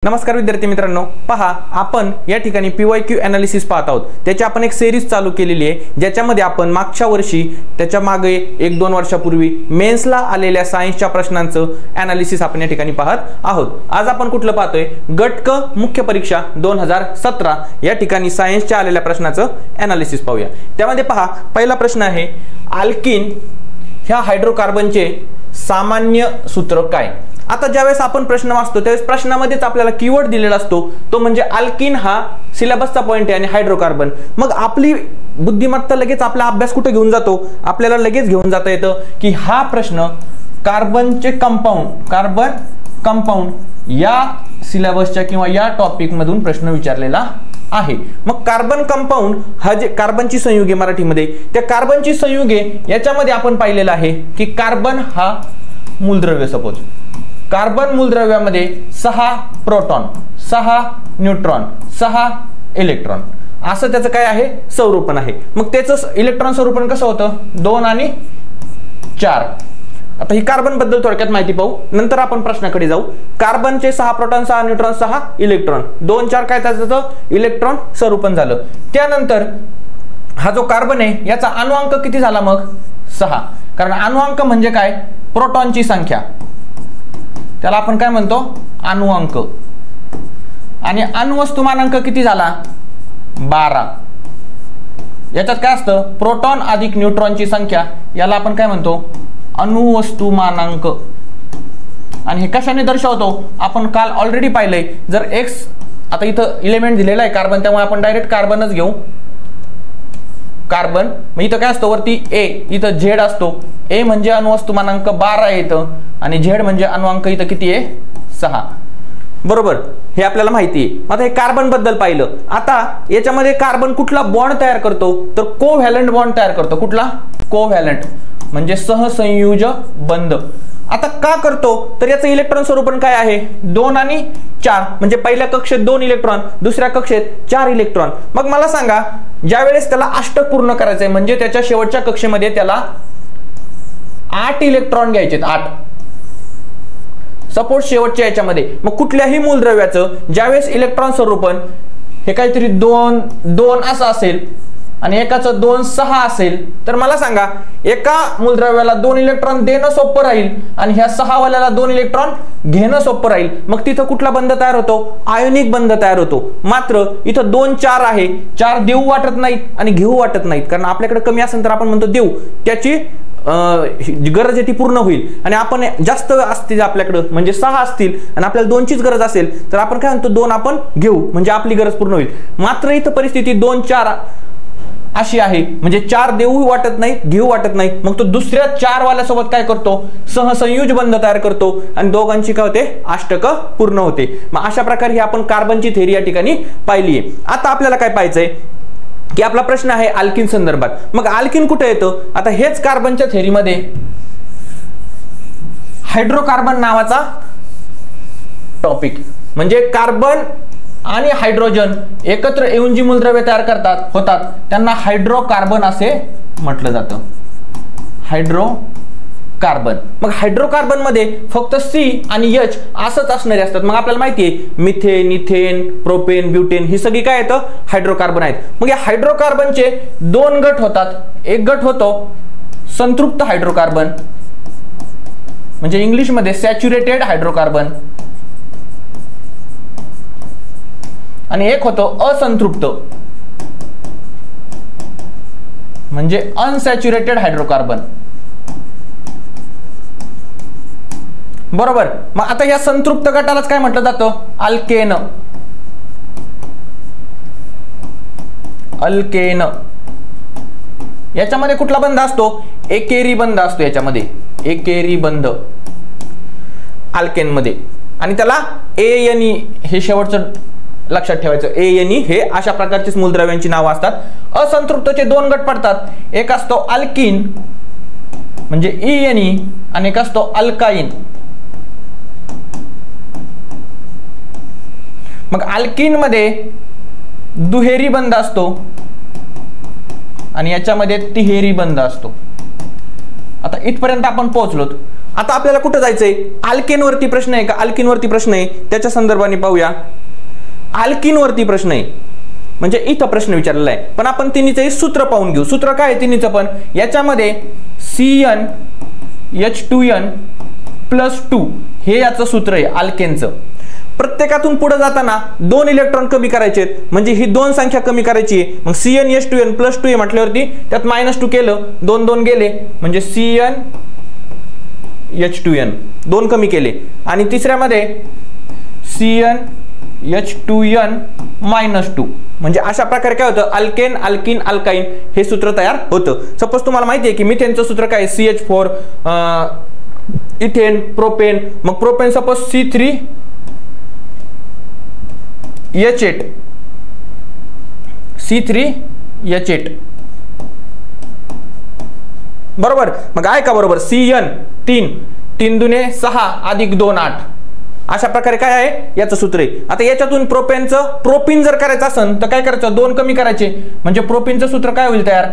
नमस्कार विद्यार्थी मित्रांनो, पहा आपण या ठिकाणी PYQ एनालिसिस पाहत आहोत। त्याची आपण एक सिरीज चालू केलेली आहे, ज्याच्यामध्ये आपण मागच्या वर्षी त्याच्या मागे 1-2 वर्षापूर्वी मेन्सला आलेल्या सायन्सच्या प्रश्नांचं एनालिसिस आपण या ठिकाणी पाहत आहोत। आज आपण कुठलं पाहतोय? गट क मुख्य परीक्षा 2017 या ठिकाणी सायन्सच्या आलेल्या प्रश्नाचं एनालिसिस पाहूया। त्यामध्ये पहा, पहिला प्रश्न आहे, अल्किन ह्या हायड्रोकार्बनचे सामान्य सूत्र काय? आता ज्यावेळेस आपण प्रश्न वाचतो त्यावेळेस प्रश्नामध्येच आपल्याला कीवर्ड दिलेला असतो, तो म्हणजे अल्किन हा सिलेबसचा पॉइंट आहे आणि हायड्रोकार्बन। मग आपली बुद्धिमत्ता लगेच आपला अभ्यास कुठे घेऊन जातो? आपल्याला लगेच घेऊन जाता येतं की हा प्रश्न कार्बनचे कार्बन कंपाऊंड या सिलेबसच्या किंवा या टॉपिक मधून प्रश्न विचारलेला आहे। मग कार्बन कंपाऊंड हा जे कार्बनची संयुगे मराठीमध्ये, त्या कार्बनची संयुगे याच्यामध्ये आपण पाहिलेलं आहे की कार्बन हा मूलद्रव्य, सपोज कार्बन मूलद्रव्यामध्ये 6 प्रोटॉन, 6 न्यूट्रॉन, 6 इलेक्ट्रॉन असं त्याचं काय आहे? स्वरूपण आहे। मग त्याचं इलेक्ट्रॉन स्वरूपण कसं होतं? 2 आणि 4। आता ही कार्बन बद्दल थोडक्यात माहिती पाहू, नंतर आपण प्रश्नाकडे जाऊ। कार्बनचे 6 प्रोटॉन, 6 न्यूट्रॉन, 6 इलेक्ट्रॉन, 2 4 काय त्याचं इलेक्ट्रॉन स्वरूपण झालं। त्यानंतर हा जो कार्बन आहे याचा अणुअंक किती झाला? मग 6, कारण अणुअंक म्हणजे काय? प्रोटॉनची संख्या, त्याला आपण काय म्हणतो? अणुअंक। आणि अणुवस्तुमानांक किती झाला? 12। याच्यात काय असतं? प्रोटॉन अधिक न्यूट्रॉनची संख्या, याला आपण काय म्हणतो? अणुवस्तुमानांक। आणि हे कशाने दर्शवतो? आपण काल ऑलरेडी पाहिलंय, जर x आता इथं एलिमेंट दिलेला आहे कार्बन, त्यामुळे आपण डायरेक्ट कार्बनच घेऊ। कार्बन मग इथं काय असतो? वरती A, इथं Z असतो। A म्हणजे अणुवस्तुमानांक 12 येतं आणि Z म्हणजे अणुअंक इथं किती आहे? 6, बरोबर? हे आपल्याला माहिती आहे। आता हे कार्बन बद्दल पाहिलं। आता याच्यामध्ये कार्बन कुठला बॉन्ड तयार करतो? तर कोव्हॅलंट बॉन्ड तयार करतो। कुठला? कोव्हॅलंट म्हणजे सहसंयुज बंध। आता का करतो? तर याचं इलेक्ट्रॉन स्वरूपण काय आहे? 2 आणि 4, म्हणजे पहिल्या कक्षेत 2 इलेक्ट्रॉन, दुसऱ्या कक्षेत 4 इलेक्ट्रॉन। मग मला सांगा, ज्या वेळेस त्याला अष्टक पूर्ण करायचंय म्हणजे त्याच्या शेवटच्या कक्षेमध्ये त्याला 8 इलेक्ट्रॉन घ्यायचे, 8 सपोज शेवटच्या याच्यामध्ये। मग कुठल्याही मूलद्रव्याचं ज्यावेळेस इलेक्ट्रॉन स्वरूपण हे काहीतरी 2 असं असेल आणि एकाचं 2 6 असेल, तर मला सांगा, एका मूलद्रव्याला 2 इलेक्ट्रॉन देणं सोपं राहील आणि ह्या 6 वाल्याला 2 इलेक्ट्रॉन घेणं सोपं राहील। मग तिथं कुठला बंध तयार होतो? आयोनिक बंध तयार होतो। मात्र इथं 2 4 आहे, 4 देऊ वाटत नाहीत आणि घेऊ वाटत नाहीत, कारण आपल्याकडे कमी असेल तर आपण म्हणतो देऊ, त्याची गरज आहे ती पूर्ण होईल। आणि आपण जास्त असतील आपल्याकडे, म्हणजे 6 असतील आणि आपल्याला 2चीच गरज असेल, तर आपण काय म्हणतो? 2 आपण घेऊ, म्हणजे आपली गरज पूर्ण होईल। मात्र इथं परिस्थिती 2 4 अशी आहे, म्हणजे 4 देऊ वाटत नाही, घेऊ वाटत नाही। मग तो दुसऱ्या 4 वाल्यासोबत काय करतो? सहसंयुज बंध तयार करतो आणि दोघांची काय होते? अष्टक पूर्ण होते। मग अशा प्रकारे ही आपण कार्बनची थेरी या ठिकाणी पाहिली आहे। आता आपल्याला काय पाहायचंय की आपला प्रश्न आहे अल्किन संदर्भात। मग अल्किन कुठे येतं? आता हेच कार्बनच्या थेरीमध्ये हायड्रोकार्बन नावाचा टॉपिक, म्हणजे कार्बन आणि हायड्रोजन एकत्र येऊन जी मूलद्रव्ये तयार होतात त्यांना हायड्रोकार्बन असे म्हटलं जातं, हायड्रोकार्बन। मग हायड्रोकार्बन मध्ये फक्त C आणि H असंच असणारे असतात। मग आपल्याला माहिती आहे मिथेन, इथेन, प्रोपेन, ब्युटेन ही सगळी काय येतं? हायड्रोकार्बन आहेत। मग या हायड्रोकार्बनचे 2 गट होतात। एक गट होतो संतृप्त हायड्रोकार्बन, म्हणजे इंग्लिश मध्ये सॅच्युरेटेड हायड्रोकार्बन, आणि एक होतो असंतृप्त म्हणजे अनसॅच्युरेटेड हायड्रोकार्बन, बरोबर? मग आता या संतृप्त गटालाच काय म्हटलं जातं? अल्केन। अल्केन याच्यामध्ये कुठला बंध असतो? एकेरी बंध असतो। याच्यामध्ये एकेरी बंध अल्केन मध्ये, आणि त्याला ANE हे शेवटचं लक्षात ठेवायचं। ANE हे अशा प्रकारची मूलद्रव्यांची नावं असतात। असंतृप्तचे 2 गट पडतात, एक असतो अल्किन म्हणजे ENE आणि एक असतो अल्काइन। मग अल्किन मध्ये दुहेरी बंध असतो आणि याच्यामध्ये तिहेरी बंध असतो। आता इथपर्यंत आपण पोहोचलो। आता आपल्याला कुठं जायचंय, अल्केनवरती प्रश्न आहे का, अल्किनवरती प्रश्न आहे, त्याच्या संदर्भाने पाहूया. अल्किनवरती प्रश्न आहे म्हणजे इथं प्रश्न विचारलेला आहे, पण आपण तिन्हीचं सूत्र पाहून घेऊ. सूत्र काय आहे तिन्हीचं पण, याच्यामध्ये CnH2n+2 हे याचं सूत्र आहे अल्केनचं. प्रत्येकातून पुढे जाताना 2 इलेक्ट्रॉन कमी करायचे आहेत, म्हणजे ही 2 संख्या कमी करायची आहे. मग CnH2n+2 म्हटल्यावरती त्यात -2 केलं, 2 2 गेले, म्हणजे CnH2n 2 कमी केले. आणि तिसऱ्यामध्ये CnH2n-2 म्हणजे अशा प्रकारे काय होतं, अल्केन अल्किन अल्काइन हे सूत्र तयार होतं. सपोज तुम्हाला माहिती आहे की मिथेनचं सूत्र काय, CH4 इथेन प्रोपेन. मग प्रोपेन सपोज C3H8 बरोबर. मग आहे का बरोबर, CN 3 दुने 6 अधिक 2 8 अशा प्रकारे काय आहे याचं सूत्र आहे. आता याच्यातून प्रोपेनचं प्रोपिन जर करायचं असेल तर काय करायचं, 2 कमी करायचे, म्हणजे प्रोपिनचं सूत्र काय होईल तयार,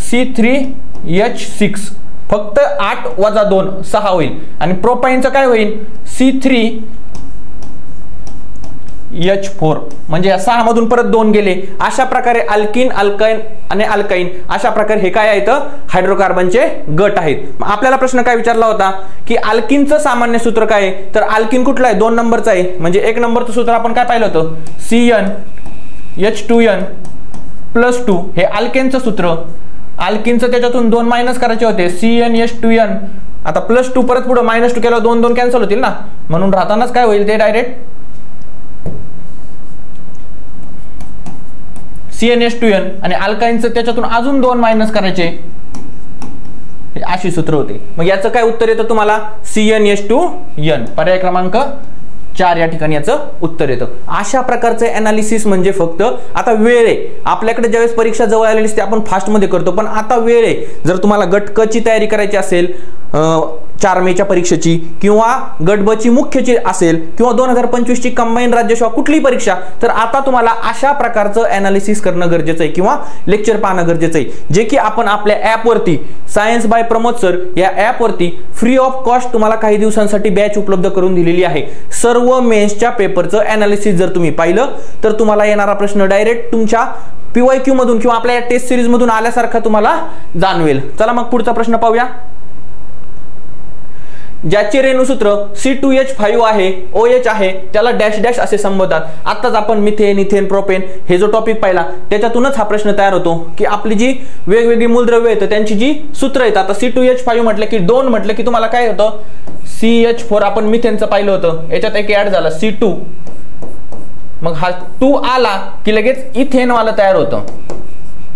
C3H6 फक्त 8 - 2 6 होईल. आणि प्रोपाइनचं काय होईल, C3H4 म्हणजे या 6 मधून परत 2 गेले. अशा प्रकारे अल्किन अल्काइन आणि अल्काइन अशा प्रकारे हे काय आहेत, हायड्रोकार्बनचे गट आहेत. आपल्याला प्रश्न काय विचारला होता की अल्किनचं सामान्य सूत्र काय आहे, तर अल्किन कुठलं आहे, 2 नंबरचं आहे. म्हणजे 1 नंबरचं सूत्र आपण काय पाहिलं होतं, CnH2n+2 हे अल्केनचं सूत्र. अल्किनचं त्याच्यातून 2 मायनस करायचे होते, CnH2n. आता +2 परत पुढे -2 केला, 2 2 कॅन्सल होतील ना, म्हणून राहतानाच काय होईल ते डायरेक्ट CnH2n आणि अल्काइनचं त्याच्यातून अजून 2 मायनस करायचे, अशी सूत्र होते. मग याचं काय उत्तर येतं तुम्हाला, CnH2n पर्याय क्रमांक 4 या ठिकाणी याचं उत्तर येतं. अशा प्रकारचं एनालिसिस म्हणजे फक्त आता वेळ आहे आपल्याकडे, ज्यावेळेस परीक्षा जवळ आलेली असते आपण फास्टमध्ये करतो, पण आता वेळ आहे. जर तुम्हाला गट क ची तयारी करायची असेल 4 मेच्या परीक्षेची, किंवा गट ब ची मुख्यची असेल, किंवा 2025 ची कंबाईन राज्यसेवा कुठलीही परीक्षा, तर आता तुम्हाला अशा प्रकारचं एनालिसिस करणं गरजेचं आहे किंवा लेक्चर पाहणं गरजेचं आहे, जे की आपण आपल्या ॲपवरती सायन्स बाय प्रमोद सर या ॲपवरती फ्री ऑफ कॉस्ट तुम्हाला काही दिवसांसाठी बॅच उपलब्ध करून दिलेली आहे. सर्व मेन्सच्या पेपरचं एनालिसिस जर तुम्ही पाहिलं तर तुम्हाला येणारा प्रश्न डायरेक्ट तुमच्या PYQ मधून किंवा आपल्या टेस्ट सिरीज मधून आल्यासारखा तुम्हाला जाणवेल. चला मग पुढचा प्रश्न पाहूया. ज्याचे रेणूसूत्र C2H5 आहे, OH आहे, त्याला डॅश डॅश असे संबोधतात. आताच आपण मिथेन इथेन प्रोपेन हे जो टॉपिक पाहिला त्याच्यातूनच हा प्रश्न तयार होतो की आपली जी वेगवेगळी मूलद्रव्य आहेत त्यांची जी सूत्र आहेत. आता C2H5 म्हटलं की 2 म्हटलं की तुम्हाला काय होतं, CH4 आपण मिथेनचं पाहिलं होतं, याच्यात एक ऍड झाला C2, मग हा 2 आला की लगेच इथेन वाला तयार होतं,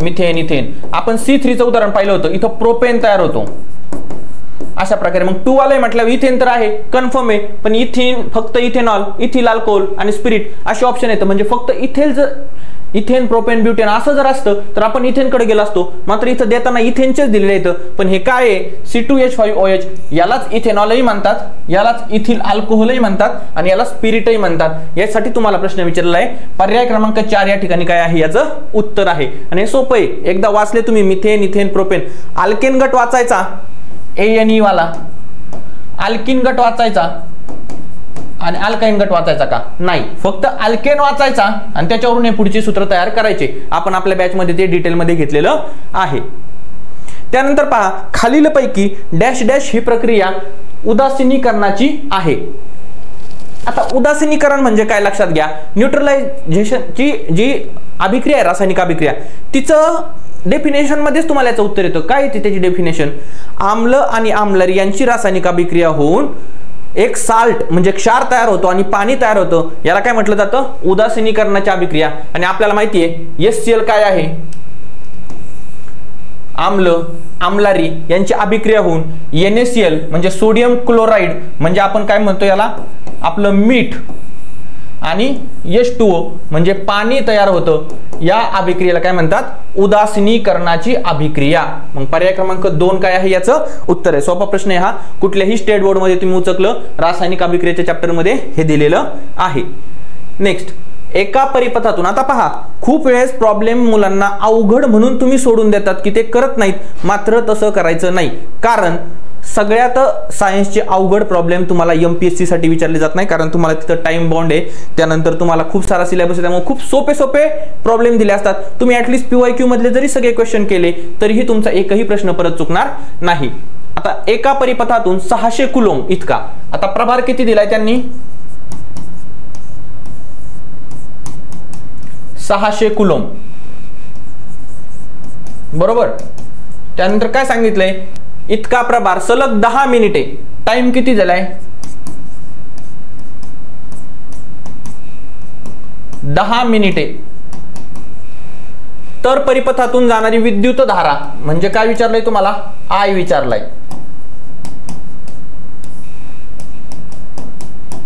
मिथेन इथेन. आपण C3चं उदाहरण पाहिलं होतं, इथं प्रोपेन तयार होतो. अशा प्रकारे मग 2 आलंय म्हटलं इथेन तर आहे, कन्फर्म आहे, पण इथेन फक्त इथेनॉल, इथिल अल्कोहोल आणि स्पिरिट असे ऑप्शन येतं. म्हणजे फक्त इथेन प्रोपेन ब्युटेन असं जर असतं तर आपण इथेनकडे गेलो असतो, मात्र इथं देताना इथेनचेच दिलेले येतं. पण हे काय आहे, C2H5OH यालाच इथेनॉलही म्हणतात, यालाच इथिल अल्कोहोलही म्हणतात आणि याला स्पिरिटही म्हणतात. यासाठी तुम्हाला प्रश्न विचारला आहे. पर्याय क्रमांक 4 या ठिकाणी काय आहे याचं उत्तर आहे. आणि हे सोपं आहे, एकदा वाचले तुम्ही मिथेन इथेन प्रोपेन. अल्केन गट वाचायचा ANE वाला, अल्किन गट वाचायचा आणि अल्काइन गट वाचायचा का, नाही, फक्त अल्केन वाचायचा आणि त्याच्यावरून हे पुढचे सूत्र तयार करायचे. आपण आपल्या बॅच मध्ये ते डिटेल मध्ये घेतलेलं आहे. त्यानंतर पहा, खालीलपैकी डॅश डॅश ही प्रक्रिया उदासीनीकरणाची आहे. आता उदासीनीकरण म्हणजे काय लक्षात घ्या, न्यूट्रलायझेशनची जी अभिक्रिया आहे, रासायनिक अभिक्रिया, तिचं डेफिनेशन मध्येच तुम्हाला याचं उत्तर येतं. काय येते त्याची डेफिनेशन, आम्ल आणि आम्लर यांची रासायनिक अभिक्रिया होऊन एक साल्ट म्हणजे क्षार तयार होतो आणि पाणी तयार होतं, याला काय म्हटलं जातं, उदासीनीकरणाची अभिक्रिया. आणि आपल्याला माहिती आहे HCl काय आहे, आम्ल आम्लारी यांची अभिक्रिया होऊन NaCl म्हणजे सोडियम क्लोराईड म्हणजे आपण काय म्हणतो याला आपलं मीठ, आणि H2O म्हणजे पाणी तयार होतं. या अभिक्रियेला काय म्हणतात, उदासीनीकरणाची अभिक्रिया. मग पर्याय क्रमांक 2 काय आहे याचं उत्तर आहे. सोपा प्रश्न आहे हा, कुठल्याही स्टेट बोर्ड मध्ये तुम्ही उचकलं, रासायनिक अभिक्रियेच्या चॅप्टर मध्ये हे दिलेलं आहे. नेक्स्ट, एका परिपथातून, आता पहा खूप वेळेस प्रॉब्लेम मुलांना अवघड म्हणून तुम्ही सोडून देतात की ते करत नाहीत, मात्र तसं करायचं नाही. कारण सगळ्यात सायन्सचे अवघड प्रॉब्लेम तुम्हाला MPSC साठी विचारले जात नाही, कारण तुम्हाला तिथं टाइम बॉन्ड आहे, त्यानंतर तुम्हाला खूप सारा सिलेबस आहे, त्यामुळे खूप सोपे सोपे प्रॉब्लेम दिले असतात. तुम्ही ॲटलिस्ट PYQ मधले जरी सगळे क्वेश्चन केले तरीही तुमचा एकही प्रश्न परत चुकणार नाही. आता एका परिपथातून 600 कुलोम इतका, आता प्रभार किती दिलाय त्यांनी, 600 कुलोम, बरोबर. त्यानंतर काय सांगितलंय, इतका प्रभार सलग 10 मिनिटे, टाइम किती दिलाय, 10 मिनिटे. तर परिपथातून जाणारी विद्युत धारा म्हणजे काय विचारलंय तुम्हाला, I विचारलाय.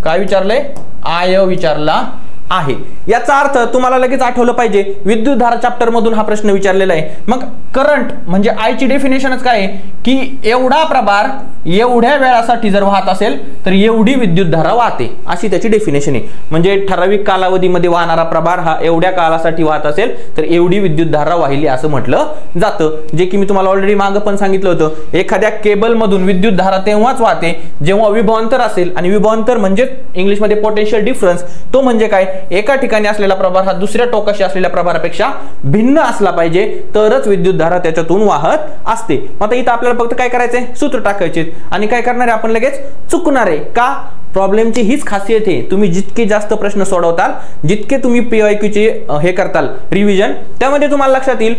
काय विचारलंय, I विचारला आहे. याचा अर्थ तुम्हाला लगेच आठवलं पाहिजे, विद्युत धारा चॅप्टर मधून हा प्रश्न विचारलेला आहे. मग करंट म्हणजे I ची डेफिनेशनच काय आहे की एवढा प्रभार एवढ्या वेळासाठी जर वाहत असेल तर एवढी विद्युत धारा वाहते, अशी त्याची डेफिनेशन आहे. म्हणजे ठराविक कालावधीमध्ये वाहणारा प्रभार हा एवढ्या काळासाठी वाहत असेल तर एवढी विद्युत धारा वाहिली असं म्हटलं जातं. जे की मी तुम्हाला ऑलरेडी मागं पण सांगितलं होतं, एखाद्या केबल मधून विद्युत धारा तेव्हाच वाहते जेव्हा विभवांतर असेल, आणि विभवांतर म्हणजे इंग्लिशमध्ये पोटेन्शियल डिफरन्स, तो म्हणजे काय, एका ठिकाणी असलेला प्रभार हा दुसऱ्या टोकाशी असलेल्या प्रभारापेक्षा भिन्न असला पाहिजे तरच विद्युत धारा त्याच्यातून वाहत असते. आता इथं आपल्याला फक्त काय करायचंय, सूत्र टाकायचे आणि काय करणार आहे आपण, लगेच चुकणार आहे. का, प्रॉब्लेमची हीच खासियत आहे, तुम्ही जितके जास्त प्रश्न सोडवताल, जितके तुम्ही PYQ चे हे करताल रिव्हिजन, त्यामध्ये तुम्हाला लक्षात येईल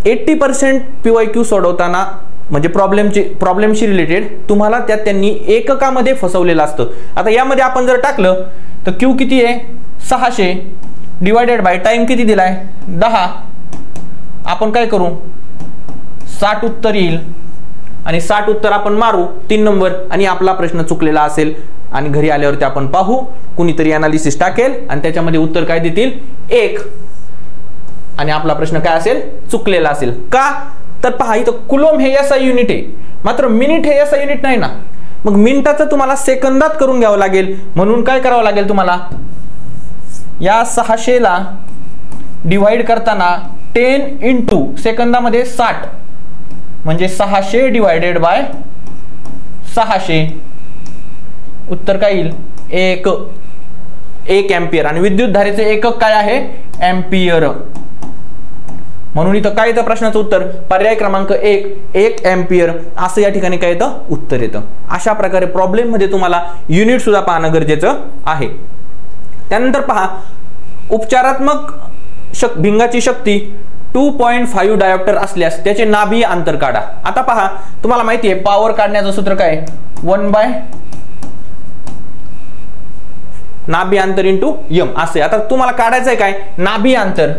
80% PYQ सोडवताना म्हणजे प्रॉब्लेमशी रिलेटेड तुम्हाला त्यात त्यांनी एककामध्ये फसवलेलं असतं. आता यामध्ये आपण जर टाकलं तर Q किती आहे, 600 डिवायडेड बाय टाइम किती दिलाय, 10. आपण काय करू, 60 उत्तर येईल आणि 60 उत्तर आपण मारू 3 नंबर आणि आपला प्रश्न चुकलेला असेल आणि घरी आल्यावरती आपण पाहू, कुणीतरी अनालिसिस टाकेल आणि त्याच्यामध्ये उत्तर काय देतील, 1, आणि आपला प्रश्न काय असेल, चुकलेला असेल. का, तर पहा इथं कुलोम हे SI युनिट आहे, मात्र मिनिट हे SI युनिट नाही ना. मग मिनिटाचं तुम्हाला सेकंदात करून घ्यावं लागेल. म्हणून काय करावं लागेल तुम्हाला, या 600 ला डिवाइड करताना 10 इंटू सेकंदामध्ये 60 म्हणजे 600 डिवायडेड बाय 600, उत्तर काय येईल, 1 एम्पियर. आणि विद्युत धारेचे एकक काय आहे, एम्पियर. म्हणून इथं काय येतं प्रश्नाचं उत्तर, पर्याय क्रमांक 1 एम्पियर असं या ठिकाणी काय येतं, उत्तर येतं. अशा प्रकारे प्रॉब्लेम मध्ये तुम्हाला युनिट सुद्धा पाहणं गरजेचं आहे. त्यानंतर पहा, उपचारात्मक भिंगाची शक्ती 2.5 डायोप्टर असल्यास त्याचे नाभीय अंतर काढा. आता पहा, तुम्हाला माहिती आहे पॉवर काढण्याचं सूत्र काय, 1 नाभीय अंतर इंटू m असे. आता तुम्हाला काढायचं आहे काय, नाभीय अंतर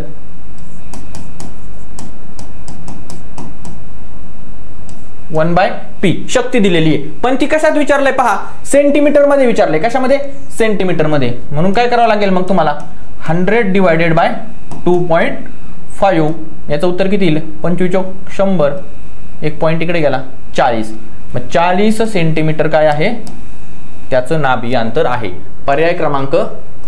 1/p शक्ती दिलेली आहे, पण ती कशात विचारलंय पहा, सेंटीमीटर मध्ये विचारलंय. कशामध्ये, सेंटीमीटर मध्ये. म्हणून काय करावं लागेल मग तुम्हाला, 100 डिवायडेड बाय 2.5, याचं उत्तर किती येईल, 25 100, एक पॉइंट इकडे गेला 40. मग 40 सेंटीमीटर काय आहे, त्याचं नाभीय अंतर आहे. पर्याय क्रमांक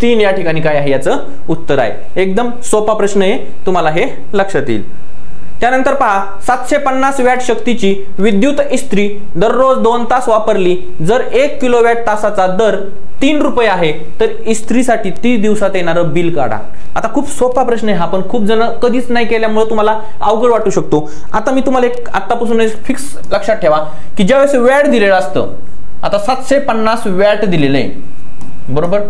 3 या ठिकाणी काय आहे, याचं उत्तर आहे. एकदम सोपा प्रश्न आहे, तुम्हाला हे लक्षात येईल. त्यानंतर पहा, 750 वॅट शक्तीची विद्युत इस्त्री दररोज 2 तास वापरली, जर 1 किलोवॅट तासाचा दर 3 रुपये आहे तर इस्त्रीसाठी 30 दिवसात येणारं बिल काढा. आता खूप सोपा प्रश्न आहे हा, पण खूप जण कधीच नाही केल्यामुळे तुम्हाला अवघड वाटू शकतो. आता मी तुम्हाला एक आतापासून फिक्स लक्षात ठेवा की ज्यावेळेस वॅट दिलेलं असतं, आता 750 वॅट दिलेलं आहे, बरोबर,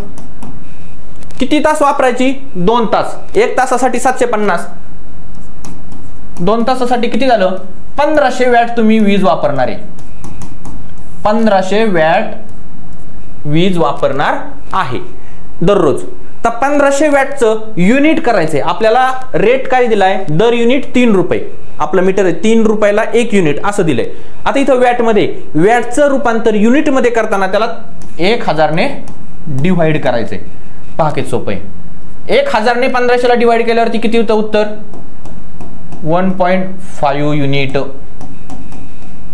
किती तास वापरायची, 2 तास. 1 तासासाठी 750, 2 तासासाठी किती झालं, 1500 वॅट तुम्ही वीज वापरणार आहे. 1500 वॅट वीज वापरणार आहे दररोज. तर 1500 वॅटचं युनिट करायचंय आपल्याला. रेट काय दिलाय, दर युनिट 3 रुपये. आपलं मीटर आहे 3 रुपयाला 1 युनिट असं दिलंय. आता इथं वॅटमध्ये वॅटचं रूपांतर युनिट मध्ये करताना त्याला 1000 ने डिवाइड करायचंय. पहा किती सोपं आहे. 1000 ने 1500 ला डिवाइड केल्यावरती किती होतं उत्तर, 1.5 युनिट.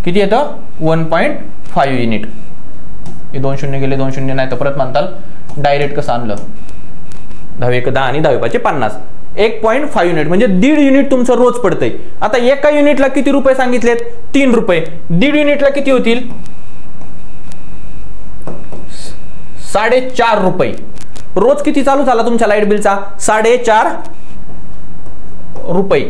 किती येतं, 1.5 युनिट. हे 2 शून्य गेले, 2 शून्य नाही तर परत म्हणताल डायरेक्ट कसं आणलं, 10 1 10 आणि 10 5 50. 1.5 युनिट म्हणजे 1.5 युनिट तुमचं रोज पडतंय। आता एका युनिटला किती रुपये सांगितलेत? 3 रुपये। 1.5 युनिटला किती होतील? 4.5 रुपये। रोज किती चालू झाला तुमच्या लाईट बिलचा? 4.5 रुपये।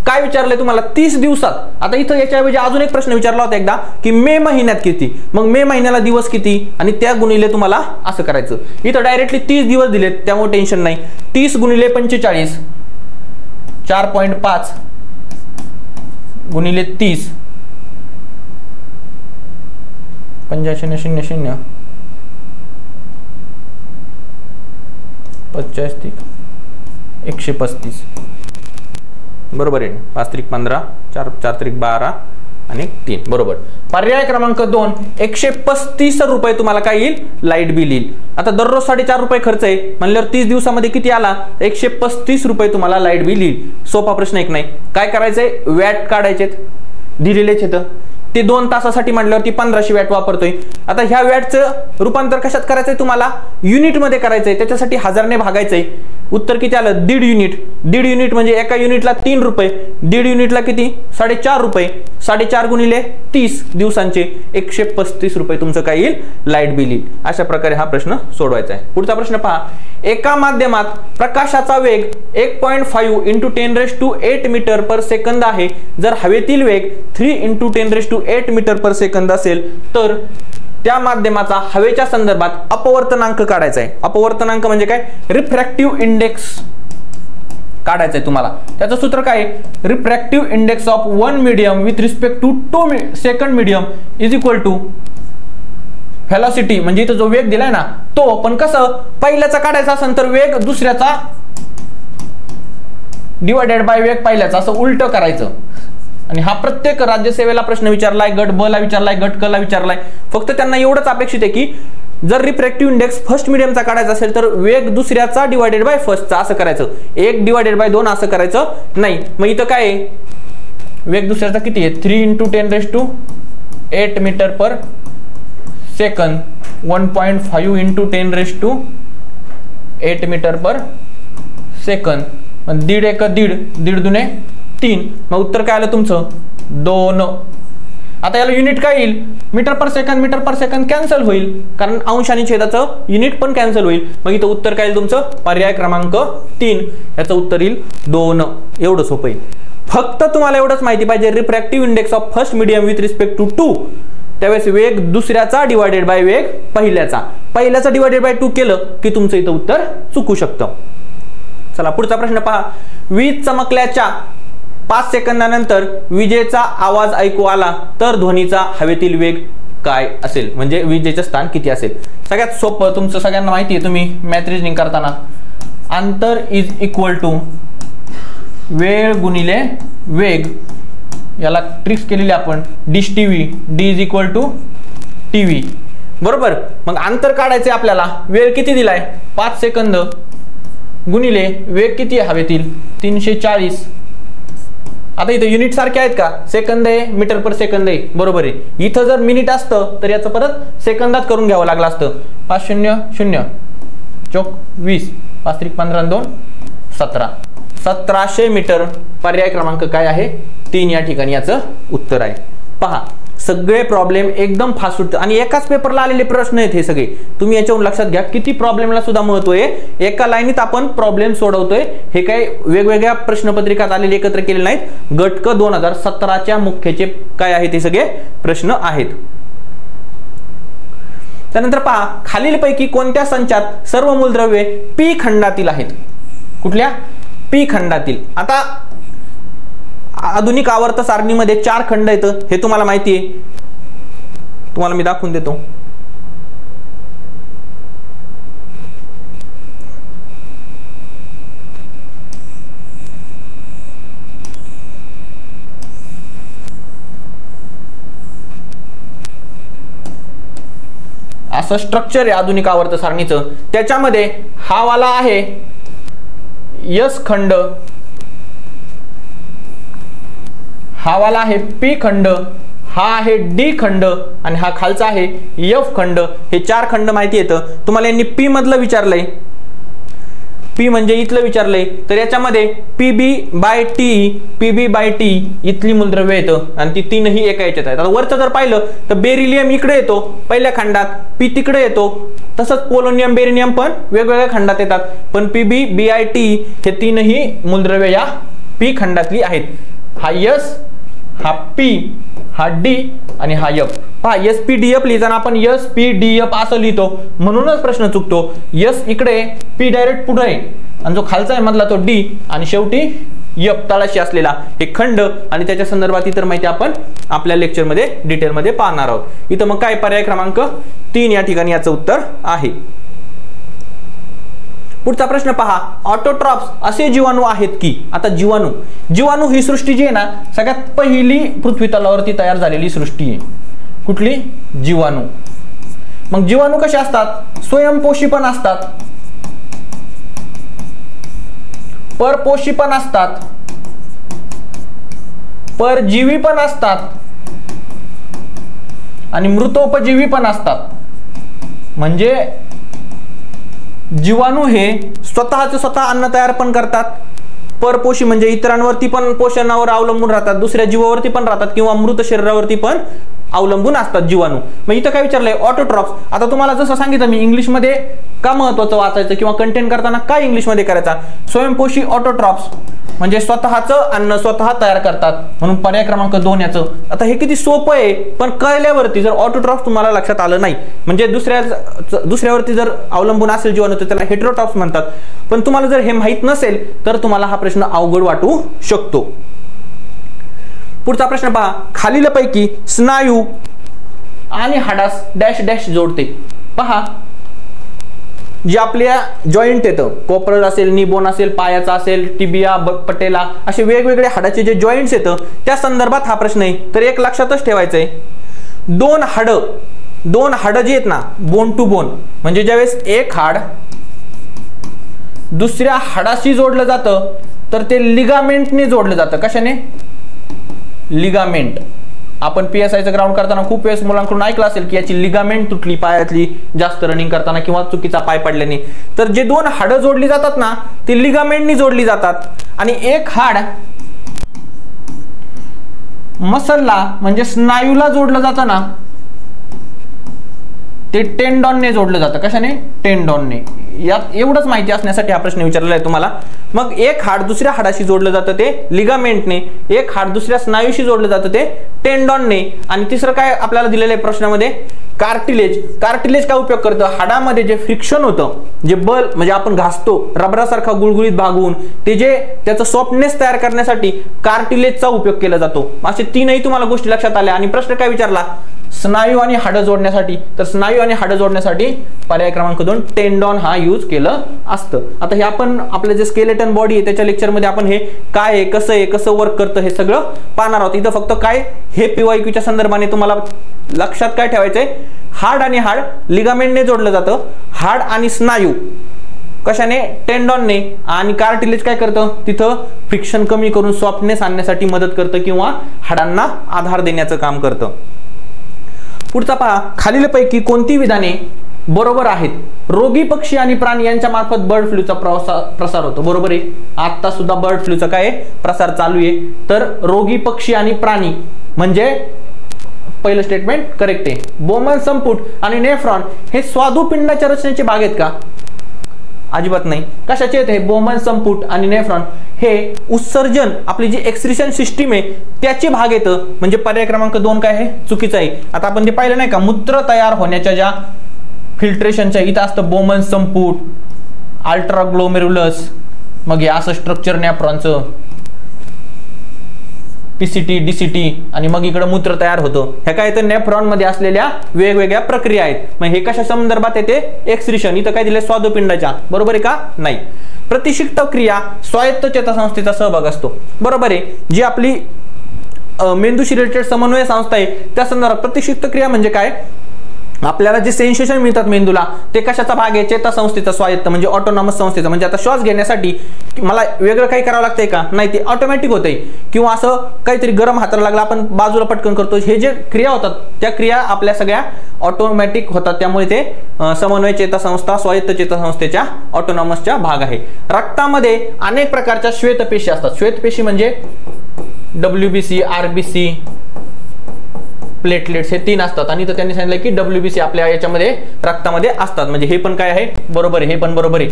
काय विचारलंय तुम्हाला? 30 दिवसात। आता इथं याच्याऐवजी अजून एक प्रश्न विचारला होता एकदा की मे महिन्यात किती, मग मे महिन्याला दिवस किती आणि त्या गुणिले तुम्हाला असं करायचं। इथं डायरेक्टली 30 दिवस दिलेत त्यामुळे टेन्शन नाही। 30 गुणिले 45 4.5 गुणिले 30 8500 50 135 बरोबर आहे। 5 त्रिक 15 4 त्रिक 12 आणि 3 बरोबर। पर्याय क्रमांक 2 135 रुपये तुम्हाला काय येईल? लाईट बिल येईल। आता दररोज 4.5 रुपये खर्च आहे म्हणल्यावर 30 दिवसामध्ये किती आला? 135 रुपये तुम्हाला लाईट बिल येईल। सोपा प्रश्न एक नाही। काय करायचंय? वॅट काढायचे दिलेलेच आहेत ते 2 तासासाठी म्हटल्यावरती 1500 वॅट वापरतोय। आता ह्या वॅटचं रूपांतर कशात करायचंय? तुम्हाला युनिट मध्ये करायचंय, त्याच्यासाठी 1000 ने भागायचंय। उत्तर किती आलं? 1.5 युनिट। 1.5 युनिट म्हणजे एका युनिटला 3 रुपये। 1.5 युनिटला किती? 4.5 रुपये। 4.5 गुणिले 30 दिवसांचे 135 रुपये तुमचं काय येईल? लाईट बिल येईल। अशा प्रकारे हा प्रश्न सोडवायचा आहे। पुढचा प्रश्न पहा। एका माध्यमात प्रकाशाचा वेग 1.5 × 10⁸ मीटर पर सेकंद आहे। जर हवेतील वेग 3 × 10⁸ मीटर पर सेकंद असेल तर त्या माध्यमाचा हवेच्या संदर्भात अपवर्तनांक काढायचा आहे। अपवर्तनांक म्हणजे काय? रिफ्रॅक्टिव्ह इंडेक्स काढायचं आहे तुम्हाला। त्याचं सूत्र काय? Refractive index of one medium with respect to 2 second medium is equal to velocity, म्हणजे इथं जो वेग दिलाय ना तो, पण कसं पहिल्याचा काढायचा असेल तर वेग दुसऱ्याचा डिवायडेड बाय वेग पहिल्याचा, असं उलट करायचं। आणि हा प्रत्येक राज्यसेवेला प्रश्न विचारलाय, गट ब ला विचारलाय, गट क ला विचारलाय। फक्त त्यांना एवढंच अपेक्षित आहे की जर रिफ्रॅक्टिव्ह इंडेक्स फर्स्ट मीडियमचा काढायचा असेल तर वेग दुसऱ्याचा डिवायडेड बाय फर्स्टचा असं करायचं, 1 डिवायडेड बाय 2 असं करायचं नाही। मग इथं काय आहे? वेग दुसऱ्याचा किती आहे? 3 × 10⁸ metre per second 1.5 × 10⁸ metre per second, 1.5 × 1.5 1.5 दुने 3। मग उत्तर काय आलं तुमचं? 2। आता याला युनिट काय येईल? Metre per second. Metre per second cancel होईल कारण अंश आणि छेदाचं युनिट पण कॅन्सल होईल। मग इथं उत्तर काय येईल तुमचं? पर्याय क्रमांक 3 याचं उत्तर येईल 2। एवढं सोपं आहे। फक्त तुम्हाला एवढंच माहिती पाहिजे, refractive index of first medium with respect to 2 त्यावेळेस वेग दुसऱ्याचा डिवायडेड बाय वेग पहिल्याचा डिवायडेड बाय 2 केलं की तुमचं इथं उत्तर चुकू शकतं। चला पुढचा प्रश्न पहा। वीज चमकल्याच्या 5 सेकंदानंतर विजेचा आवाज ऐकू आला तर ध्वनीचा हवेतील वेग काय असेल, म्हणजे विजेचे स्थान किती असेल? सगळ्यात सोपं, तुमचं सगळ्यांना माहिती आहे, तुम्ही मॅथ रिजनिंग करताना अंतर इज इक्वल टू वेळ गुणिले वेग, याला ट्रिक्स केलेली आपण dish TV, D is equal to TV बरोबर। मग अंतर काढायचे आपल्याला, वेळ किती दिलाय? 5 सेकंद गुणिले वेग किती आहे हवेतील? 340। आता इथे युनिट सारखे आहेत का? सेकंद आहे, मीटर पर सेकंद आहे बरोबर आहे। इथं जर मिनिट असतं तर याचं परत सेकंदात करून घ्यावं लागलं असतं। 5 0 0 चौक 20 5 त्रिक 15 2 17 1700 मीटर। पर्याय क्रमांक काय आहे? 3 या ठिकाणी याचं उत्तर आहे। पहा सगळे प्रॉब्लेम एकदम फास्ट सुटतात आणि एकाच पेपरला आलेले प्रश्न आहेत हे सगळे। तुम्ही याच्यावरून लक्षात घ्या किती प्रॉब्लेमला सुद्धा महत्व आहे। एका लाईनीत आपण प्रॉब्लेम सोडवतोय, हे काही वेगवेगळ्या प्रश्नपत्रिकात आलेले एकत्र केले नाहीत। गट क 2017च्या मुख्यचे काय आहे ते सगळे प्रश्न आहेत। त्यानंतर पहा खालीलपैकी कोणत्या संचात सर्व मूलद्रव्ये पी खंडातील आहेत? कुठल्या? पी खंडातील। आता आधुनिक आवर्त सारणीमध्ये 4 खंड आहेत हे तुम्हाला माहिती आहे, तुम्हाला मी दाखवून देतो। असं स्ट्रक्चर आहे आधुनिक आवर्त सारणीचं। त्याच्यामध्ये हा वाला आहे यस खंड, हा वाला आहे पी खंड, हा आहे डी खंड आणि हा खालचा आहे एफ खंड। हे 4 खंड माहिती येतं तुम्हाला। यांनी पी मधलं विचारलंय, पी म्हणजे इथलं विचारलंय, तर याच्यामध्ये पीबी बाय टी इथली मूलद्रव्य येतं आणि ती तीनही एका याच्यात आहेत. आता वरचं जर पाहिलं तर बेरिलियम इकडे येतो पहिल्या खंडात, पी तिकडे येतो, तसंच पोलोनियम बेरिलियम पण वेगवेगळ्या खंडात येतात, पण पीबी BIT हे तीनही मूलद्रव्य या पी खंडातली आहेत. हा S, हा P, हा D आणि हा F. पहा SPDF लिहिताना आपण SPDF असं लिहितो, म्हणूनच प्रश्न चुकतो. S इकडे, P डायरेक्ट पुढे आहे आणि जो खालचा आहे मधला तो D आणि शेवटी F तळाशी असलेला हे खंड आणि त्याच्या संदर्भात इतर माहिती आपण आपल्या लेक्चरमध्ये डिटेलमध्ये पाहणार आहोत. इथं मग काय पर्याय क्रमांक 3 या ठिकाणी याचं उत्तर आहे. पुढचा प्रश्न पहा, ऑटोट्रॉप्स असे जीवाणू आहेत की, आता जीवाणू ही सृष्टी जी आहे ना सगळ्यात पहिली पृथ्वी तलावरती तयार झालेली सृष्टी आहे. कुठली? जीवाणू. मग जीवाणू कसे असतात? स्वयंपोषी पण असतात, परपोषी पण असतात, परजीवी पण असतात आणि मृतोपजीवी पण असतात. म्हणजे जीवाणू हे स्वतः अन्न तयार पण करतात, परपोषी म्हणजे इतरांवरती पण पोषणावर अवलंबून राहतात, दुसऱ्या जीवावरती पण राहतात किंवा मृत शरीरावरती पण अवलंबून असतात जीवाणू. मग इथं काय विचारलंय? ऑटोट्रॉप्स. आता तुम्हाला जसं सांगितलं मी इंग्लिशमध्ये का महत्वाचं वाचायचं किंवा कंटेंट करताना काय इंग्लिशमध्ये करायचा, स्वयंपोषी ऑटोट्रॉप्स म्हणजे स्वतःचं अन्न स्वतः तयार करतात, म्हणून पर्याय क्रमांक 2 याचं. आता हे किती सोपं आहे, पण कळल्यावरती जर ऑटोट्रॉप्स तुम्हाला लक्षात आलं नाही म्हणजे दुसऱ्यावरती जर अवलंबून असेल जीवाणू तर त्याला हेटेरोट्रॉप्स म्हणतात, पण तुम्हाला जर हे माहित नसेल तर तुम्हाला हा प्रश्न अवघड वाटू शकतो. पुढचा प्रश्न पहा, खालीलपैकी स्नायू आणि हाडास डॅश डॅश जोडते. पहा, जे आपल्या जॉईंट येतं, कोपरल असेल, नी बोन असेल, पायाचा असेल, टिबिया, पटेला, असे वेगवेगळे हाडाचे जे जॉईंट्स येतं त्या संदर्भात हा प्रश्न आहे. तर एक लक्षातच ठेवायचंय, दोन हाडं जी आहेत ना, बोन टू बोन, म्हणजे ज्यावेळेस एक हाड दुसऱ्या हाडाशी जोडलं जातं तर ते लिगामेंटने जोडलं जातं. कशाने? लिगामेंट. आपण PSIचं ग्राउंड करताना खूप वेळेस मुलांकडून ऐकलं असेल की याची लिगामेंट तुटली पायातली जास्त रनिंग करताना किंवा चुकीचा पाय पडल्याने. तर जे दोन हाडं जोडली जातात ना ती लिगामेंटनी जोडली जातात आणि एक हाड मसलला म्हणजे स्नायूला जोडलं जातं ना ते टेंडॉनने जोडलं जातं. कशाने? टेंडॉनने. यात एवढंच माहिती असण्यासाठी हा प्रश्न विचारलेला आहे तुम्हाला. मग एक हाड दुसऱ्या हाडाशी जोडलं जातं ते लिगामेंटने, एक हाड दुसऱ्या स्नायूशी जोडलं जातं ते टेंडॉनने, आणि तिसरं काय आपल्याला दिलेलं आहे प्रश्नामध्ये? कार्टिलेज. कार्टिलेज काय उपयोग करतं? हाडामध्ये जे फ्रिक्शन होतं, जे बल म्हणजे आपण घासतो रबरासारखा गुळगुळीत भागवून, ते जे त्याचं सॉफ्टनेस तयार करण्यासाठी कार्टिलेजचा उपयोग केला जातो. असे तीनही तुम्हाला गोष्टी लक्षात आल्या. आणि प्रश्न काय विचारला? स्नायू आणि हाडं जोडण्यासाठी. तर स्नायू आणि हाडं जोडण्यासाठी पर्याय क्रमांक 2 टेंडॉन हा यूज केलं असतं. आता हे आपण आपलं जे स्केलेटन बॉडी आहे त्याच्या लेक्चरमध्ये आपण हे काय आहे, कसं आहे, कसं वर्क करतं हे सगळं पाहणार आहोत. इथं फक्त काय हे PYQच्या संदर्भाने तुम्हाला लक्षात काय ठेवायचंय? हाड आणि हाड लिगामेंटने जोडलं जातं, हाड आणि स्नायू कशाने? टेंडॉनने, आणि कार्टिलेज काय करतं? तिथं फ्रिक्शन कमी करून सॉफ्टनेस आणण्यासाठी मदत करतं किंवा हाडांना आधार देण्याचं काम करतं. पुढचा पहा, खालीलपैकी कोणती विधाने बरोबर आहेत? रोगी पक्षी आणि प्राणी यांच्या मार्फत बर्ड फ्लूचा प्रसार होतो. बरोबर आहे, आता सुद्धा बर्ड फ्लूचा काय प्रसार चालू आहे. तर रोगी पक्षी आणि प्राणी म्हणजे पहिलं स्टेटमेंट करेक्ट आहे. बोमन संपुट आणि नेफ्रॉन हे स्वादुपिंडाच्या रचनेचे भाग आहेत का? अजिबात नाही. कशाचे आहेत हे? बोमन संपुट आणि नेफ्रॉन हे उत्सर्जन, आपली जी एक्सक्रीशन सिस्टीम आहे त्याचे भाग येतं. म्हणजे पर्याय क्रमांक 2 काय आहे? चुकीचं आहे. आता आपण ते पाहिलं नाही का, मूत्र तयार होण्याच्या ज्या फिल्ट्रेशनच्या इथं असतं बोमन संपुट, अल्ट्राग्लोमेरुलस, मग हे असं स्ट्रक्चर नेफ्रॉनचं, PCT DCT, आणि मग इकडे मूत्र तयार होतं. हे काय येतं? नेफ्रॉन मध्ये असलेल्या वेगवेगळ्या प्रक्रिया आहेत. मग हे कशा संदर्भात येते? एक्सक्रीशन. इथं काय दिले? स्वादुपिंडाच्या. बरोबर आहे का? नाही. प्रतिशिक्त क्रिया स्वायत्त चेतासंस्थेचा सहभाग असतो. बरोबर आहे. जी आपली मेंदूशी रिलेटेड समन्वय संस्था आहे त्या संदर्भात प्रतिशिक्त क्रिया म्हणजे काय? आपल्याला जे सेन्सेशन मिळतात मेंदूला ते कशाचा भाग आहे, चेतासंस्थेचा, स्वायत्त म्हणजे ऑटोनॉमस संस्थेचा. म्हणजे आता श्वास घेण्यासाठी मला वेगळं काही करावं लागतंय का, नाही, ते ऑटोमॅटिक होतंय. किंवा असं काहीतरी गरम हाताला लागला आपण बाजूला पटकन करतो, हे जे क्रिया होतात त्या क्रिया आपल्या सगळ्या ऑटोमॅटिक होतात. त्यामुळे ते समन्वय चेतासंस्था स्वायत्त चेतासंस्थेच्या ऑटोनॉमसच्या भाग आहे. रक्तामध्ये अनेक प्रकारच्या श्वेतपेशी असतात. श्वेतपेशी म्हणजे WBC, RBC, प्लेटलेट्स हे 3 असतात. आणि तर त्यांनी सांगितलं की WBC आपल्या याच्यामध्ये रक्तामध्ये असतात. म्हणजे हे पण काय आहे, बरोबर आहे, हे पण बरोबर आहे.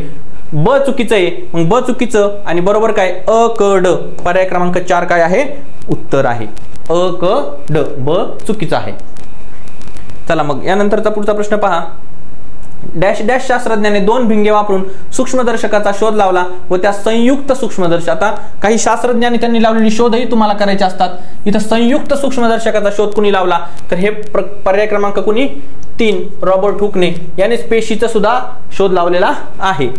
ब चुकीचं आहे. मग ब चुकीचं आणि बरोबर काय, अ क ड, पर्याय क्रमांक 4 काय आहे, उत्तर आहे अ क ड. ब चुकीचं आहे. चला मग यानंतरचा पुढचा प्रश्न पहा. डॅश डॅश शास्त्रज्ञाने 2 भिंगे वापरून सूक्ष्मदर्शकाचा शोध लावला व त्या संयुक्त सूक्ष्मदर्शक. आता काही शास्त्रज्ञांनी त्यांनी लावलेली शोधही तुम्हाला करायचे असतात. इथं संयुक्त सूक्ष्मदर्शकाचा शोध कुणी लावला, तर हे पर्याय क्रमांक कुणी 3 रॉबर्ट हुकने याने पेशीचा सुद्धा शोध लावलेला आहे.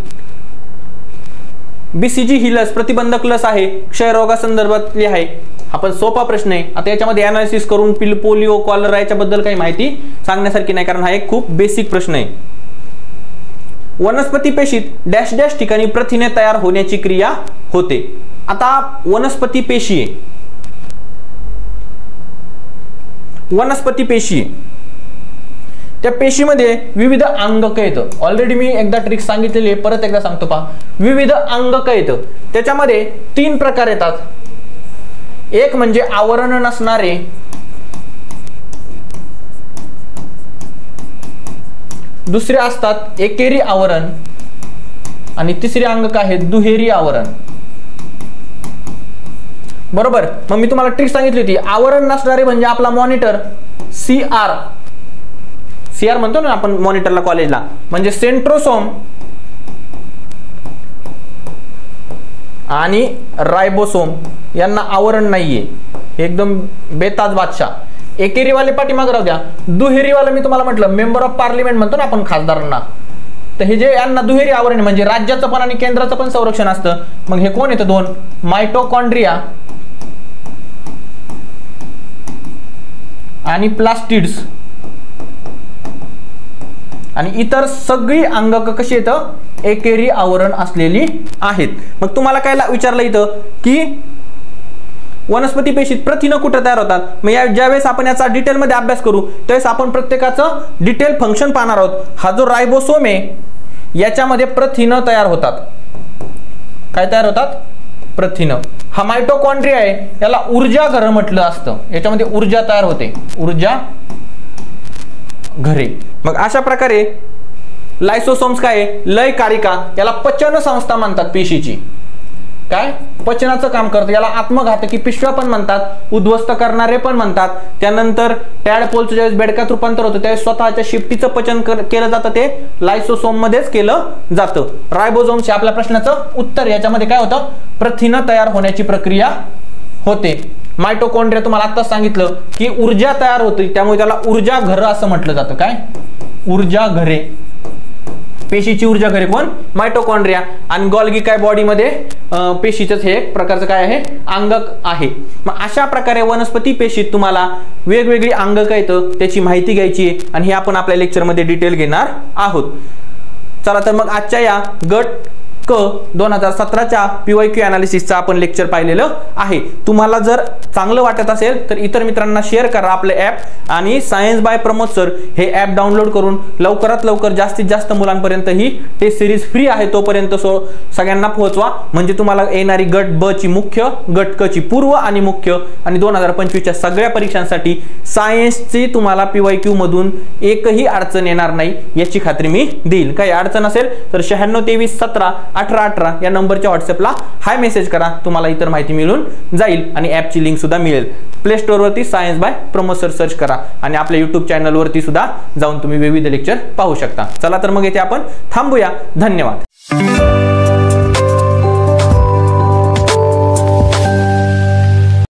BCG ही लस प्रतिबंधक लस आहे, क्षयरोगासंदर्भातली आहे. आपण सोपा प्रश्न आहे. आता याच्यामध्ये अनालिसिस करून पोलिओ, कॉलरा याच्याबद्दल काही माहिती सांगण्यासारखी नाही, कारण हा एक खूप बेसिक प्रश्न आहे. वनस्पती पेशीत डॅश डॅश ठिकाणी प्रथिने तयार होण्याची क्रिया होते. आता वनस्पती पेशी आहे, वनस्पती पेशी आहे, त्या पेशीमध्ये विविध अंगक येतं. ऑलरेडी मी एकदा ट्रिक सांगितलेली आहे, परत एकदा सांगतो पहा. विविध अंगक येतं, त्याच्यामध्ये 3 प्रकार येतात. एक म्हणजे आवरण नसणारे, दुसरे असतात एकेरी आवरण आणि तिसरे अंगक आहे दुहेरी आवरण. बरोबर. मग मी तुम्हाला ट्रिक सांगितली होती. आवरण नसणारे म्हणजे आपला मॉनिटर CR म्हणतो ना आपण मॉनिटरला कॉलेजला, म्हणजे सेंट्रोसोम आणि रायबोसोम यांना आवरण नाहीये, एकदम बेताज बादशाह. एकेरीवाले पाठीमागे राहू द्या. दुहेरीवाला मी तुम्हाला म्हटलं मेंबर ऑफ पार्लिमेंट म्हणतो ना आपण खासदारांना, तर हे जे यांना दुहेरी आवरण म्हणजे राज्याचं पण आणि केंद्राचं पण संरक्षण असतं. मग हे कोण येतं 2, मायटोकॉन्ड्रिया आणि प्लास्टिड्स. आणि इतर सगळी अंगक कशी येतं, एकेरी आवरण असलेली आहेत. मग तुम्हाला काय विचारलं इथं की वनस्पती पेशीत प्रथिनं कुठे तयार होतात. मग ज्यावेळेस आपण याचा डिटेलमध्ये अभ्यास करू त्यावेळेस आपण प्रत्येकाचं डिटेल फंक्शन पाहणार आहोत. हा जो रायबोसोम आहे याच्यामध्ये प्रथिनं तयार होतात. काय तयार होतात, प्रथिनं. हा मायटोकॉन्ड्रिया आहे, याला ऊर्जा घर म्हटलं असतं. याच्यामध्ये ऊर्जा तयार होते, ऊर्जा घरे. मग अशा प्रकारे लायसोसोम्स काय आहे, लय कारिका, याला पचन संस्था म्हणतात पेशीची. काय पचनाचं काम करतं. याला आत्मघातकी पिशव्या पण म्हणतात, उद्ध्वस्त करणारे पण म्हणतात. त्यानंतर टॅडपोलचं ज्यावेळेस बेडकात रूपांतर होतं त्यावेळेस स्वतःच्या शिफ्टीचं पचन केलं जातं, ते लायसोसोम मध्येच केलं जातं. रायबोसोम्स आपल्या प्रश्नाचं उत्तर. याच्यामध्ये काय होतं, प्रथिनं तयार होण्याची प्रक्रिया होते. मायटोकॉन्ड्रिया तुम्हाला आत्ताच सांगितलं की ऊर्जा तयार होते, त्यामुळे त्याला ऊर्जा घर असं म्हटलं जातं. काय, ऊर्जा घरे. पेशीची ऊर्जा घरे कोण, मायटोकॉन्ड्रिया. आणि गॉल्गी काय बॉडीमध्ये पेशीचंच हे एक प्रकारचं काय आहे, अंगक आहे. मग अशा प्रकारे वनस्पती पेशीत तुम्हाला वेगवेगळी अंगक येतं, त्याची माहिती घ्यायची आहे आणि हे आपण आपल्या लेक्चरमध्ये डिटेल घेणार आहोत. चला तर मग आजच्या या गट क 2017च्या PYQ अनालिसिसचा आपण लेक्चर पाहिलेलं आहे. तुम्हाला जर चांगलं वाटत असेल तर इतर मित्रांना शेअर करा आपले ॲप. आणि सायन्स बाय प्रमोद सर हे ॲप डाउनलोड करून लवकरात लवकर जास्तीत जास्त मुलांपर्यंत ही टेस्ट सिरीज फ्री आहे तोपर्यंत सगळ्यांना पोहोचवा. म्हणजे तुम्हाला येणारी गट ब ची मुख्य, गट क ची पूर्व आणि मुख्य आणि 2025च्या सगळ्या परीक्षांसाठी सायन्सची तुम्हाला PYQ मधून एकही अडचण येणार नाही याची खात्री मी देईल. काही अडचण असेल तर 9623171818 या नंबरच्या व्हॉट्सअपला हाय मेसेज करा, तुम्हाला इतर माहिती मिळून जाईल आणि ॲपची लिंक सुद्धा मिळेल. प्ले स्टोर वरती science by Pramod sir search करा आणि आपल्या YouTube चॅनल वरती सुद्धा जाऊन तुम्ही विविध लेक्चर पाहू शकता. चला तर मग इथे आपण थांबूया. धन्यवाद.